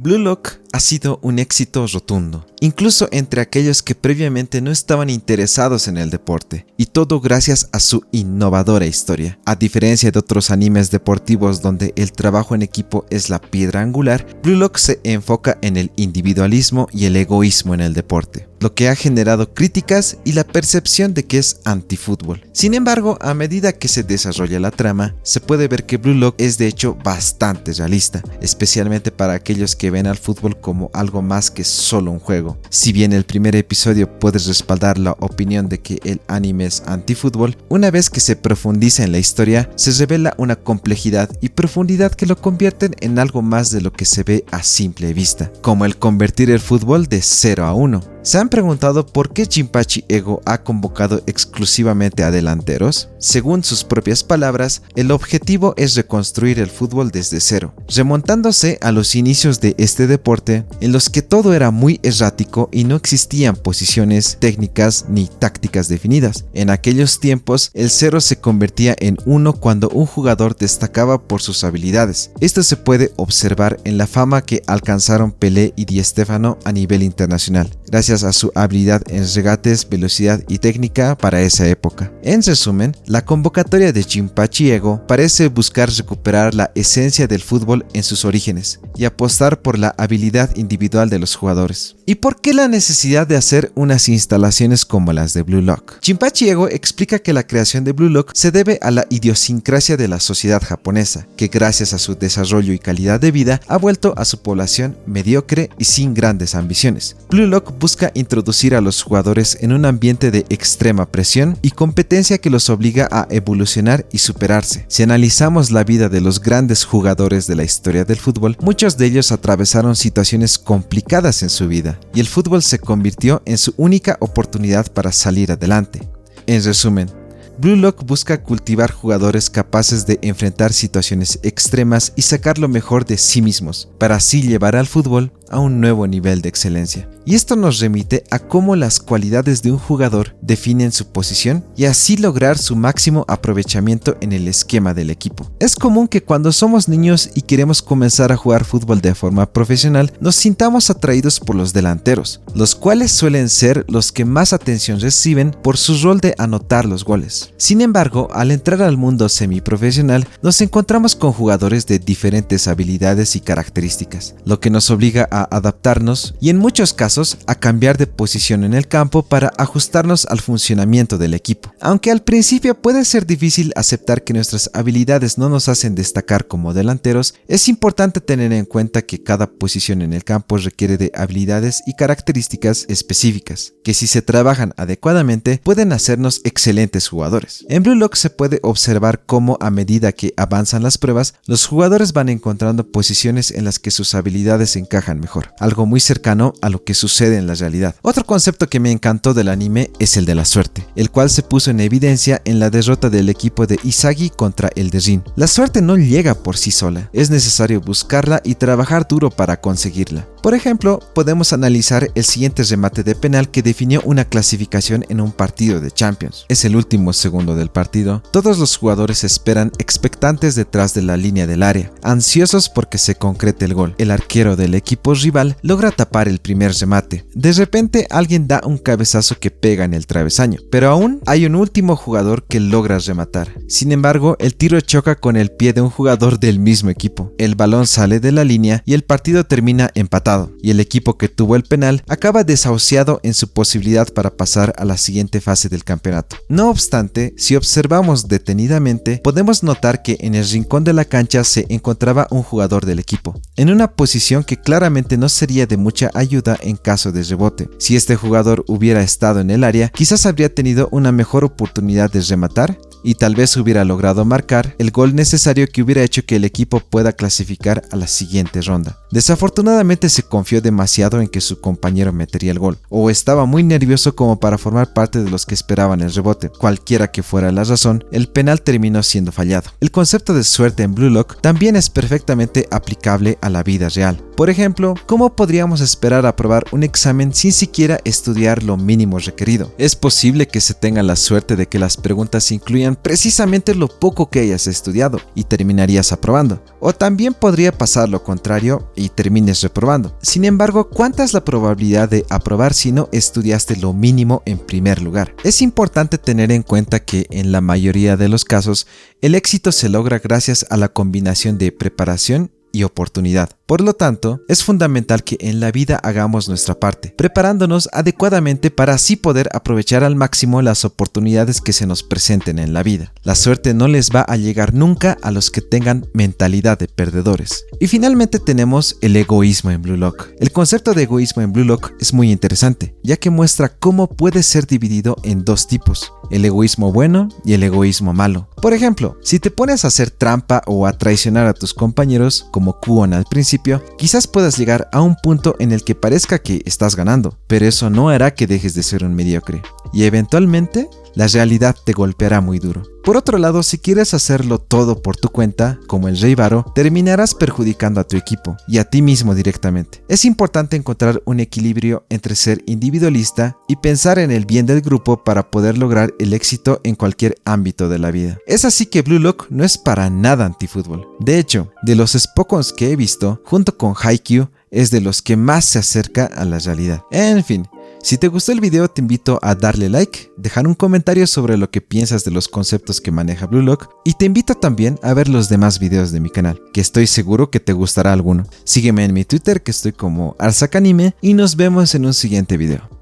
Blue Lock ha sido un éxito rotundo, incluso entre aquellos que previamente no estaban interesados en el deporte, y todo gracias a su innovadora historia. A diferencia de otros animes deportivos donde el trabajo en equipo es la piedra angular, Blue Lock se enfoca en el individualismo y el egoísmo en el deporte, lo que ha generado críticas y la percepción de que es antifútbol. Sin embargo, a medida que se desarrolla la trama, se puede ver que Blue Lock es de hecho bastante realista, especialmente para aquellos que ven al fútbol como algo más que solo un juego. Si bien el primer episodio puede respaldar la opinión de que el anime es antifútbol, una vez que se profundiza en la historia, se revela una complejidad y profundidad que lo convierten en algo más de lo que se ve a simple vista, como el convertir el fútbol de 0 a 1. ¿Se han preguntado por qué Jinpachi Ego ha convocado exclusivamente a delanteros? Según sus propias palabras, el objetivo es reconstruir el fútbol desde cero, remontándose a los inicios de este deporte en los que todo era muy errático y no existían posiciones, técnicas ni tácticas definidas. En aquellos tiempos, el 0 se convertía en 1 cuando un jugador destacaba por sus habilidades. Esto se puede observar en la fama que alcanzaron Pelé y Di Stéfano a nivel internacional, gracias a su habilidad en regates, velocidad y técnica para esa época. En resumen, la convocatoria de Jinpachi Ego parece buscar recuperar la esencia del fútbol en sus orígenes y apostar por la habilidad individual de los jugadores. ¿Y por qué la necesidad de hacer unas instalaciones como las de Blue Lock? Jinpachi Ego explica que la creación de Blue Lock se debe a la idiosincrasia de la sociedad japonesa, que gracias a su desarrollo y calidad de vida ha vuelto a su población mediocre y sin grandes ambiciones. Blue Lock busca introducir a los jugadores en un ambiente de extrema presión y competencia que los obliga a evolucionar y superarse. Si analizamos la vida de los grandes jugadores de la historia del fútbol, muchos de ellos atravesaron situaciones complicadas en su vida, y el fútbol se convirtió en su única oportunidad para salir adelante. En resumen, Blue Lock busca cultivar jugadores capaces de enfrentar situaciones extremas y sacar lo mejor de sí mismos, para así llevar al fútbol a un nuevo nivel de excelencia. Y esto nos remite a cómo las cualidades de un jugador definen su posición y así lograr su máximo aprovechamiento en el esquema del equipo. Es común que cuando somos niños y queremos comenzar a jugar fútbol de forma profesional, nos sintamos atraídos por los delanteros, los cuales suelen ser los que más atención reciben por su rol de anotar los goles. Sin embargo, al entrar al mundo semiprofesional, nos encontramos con jugadores de diferentes habilidades y características, lo que nos obliga a adaptarnos y en muchos casos a cambiar de posición en el campo para ajustarnos al funcionamiento del equipo. Aunque al principio puede ser difícil aceptar que nuestras habilidades no nos hacen destacar como delanteros, es importante tener en cuenta que cada posición en el campo requiere de habilidades y características específicas, que si se trabajan adecuadamente pueden hacernos excelentes jugadores. En Blue Lock se puede observar cómo a medida que avanzan las pruebas, los jugadores van encontrando posiciones en las que sus habilidades encajan mejor, algo muy cercano a lo que sucede en la realidad. Otro concepto que me encantó del anime es el de la suerte, el cual se puso en evidencia en la derrota del equipo de Isagi contra el de Rin. La suerte no llega por sí sola, es necesario buscarla y trabajar duro para conseguirla. Por ejemplo, podemos analizar el siguiente remate de penal que definió una clasificación en un partido de Champions. Es el último segundo del partido. Todos los jugadores esperan expectantes detrás de la línea del área, ansiosos porque se concrete el gol. El arquero del equipo rival logra tapar el primer remate. De repente alguien da un cabezazo que pega en el travesaño, pero aún hay un último jugador que logra rematar. Sin embargo, el tiro choca con el pie de un jugador del mismo equipo. El balón sale de la línea y el partido termina empatado, y el equipo que tuvo el penal acaba desahuciado en su posibilidad para pasar a la siguiente fase del campeonato. No obstante, si observamos detenidamente, podemos notar que en el rincón de la cancha se encontraba un jugador del equipo, en una posición que claramente no sería de mucha ayuda en caso de rebote. Si este jugador hubiera estado en el área, quizás habría tenido una mejor oportunidad de rematar y tal vez hubiera logrado marcar el gol necesario que hubiera hecho que el equipo pueda clasificar a la siguiente ronda. Desafortunadamente se confió demasiado en que su compañero metería el gol, o estaba muy nervioso como para formar parte de los que esperaban el rebote. Cualquiera que fuera la razón, el penal terminó siendo fallado. El concepto de suerte en Blue Lock también es perfectamente aplicable a la vida real. Por ejemplo, ¿cómo podríamos esperar aprobar un examen sin siquiera estudiar lo mínimo requerido? Es posible que se tenga la suerte de que las preguntas incluyan en precisamente lo poco que hayas estudiado y terminarías aprobando. O también podría pasar lo contrario y termines reprobando. Sin embargo, ¿cuánta es la probabilidad de aprobar si no estudiaste lo mínimo en primer lugar? Es importante tener en cuenta que en la mayoría de los casos, el éxito se logra gracias a la combinación de preparación y oportunidad. Por lo tanto, es fundamental que en la vida hagamos nuestra parte, preparándonos adecuadamente para así poder aprovechar al máximo las oportunidades que se nos presenten en la vida. La suerte no les va a llegar nunca a los que tengan mentalidad de perdedores. Y finalmente tenemos el egoísmo en Blue Lock. El concepto de egoísmo en Blue Lock es muy interesante, ya que muestra cómo puede ser dividido en dos tipos: el egoísmo bueno y el egoísmo malo. Por ejemplo, si te pones a hacer trampa o a traicionar a tus compañeros, como Kwon al principio, quizás puedas llegar a un punto en el que parezca que estás ganando, pero eso no hará que dejes de ser un mediocre. Y eventualmente, la realidad te golpeará muy duro. Por otro lado, si quieres hacerlo todo por tu cuenta, como el Rey Varo, terminarás perjudicando a tu equipo y a ti mismo directamente. Es importante encontrar un equilibrio entre ser individualista y pensar en el bien del grupo para poder lograr el éxito en cualquier ámbito de la vida. Es así que Blue Lock no es para nada antifútbol. De hecho, de los Spokons que he visto, junto con Haikyuu, es de los que más se acerca a la realidad. En fin, si te gustó el video, te invito a darle like, dejar un comentario sobre lo que piensas de los conceptos que maneja Blue Lock, y te invito también a ver los demás videos de mi canal, que estoy seguro que te gustará alguno. Sígueme en mi Twitter, que estoy como Arsakanime, y nos vemos en un siguiente video.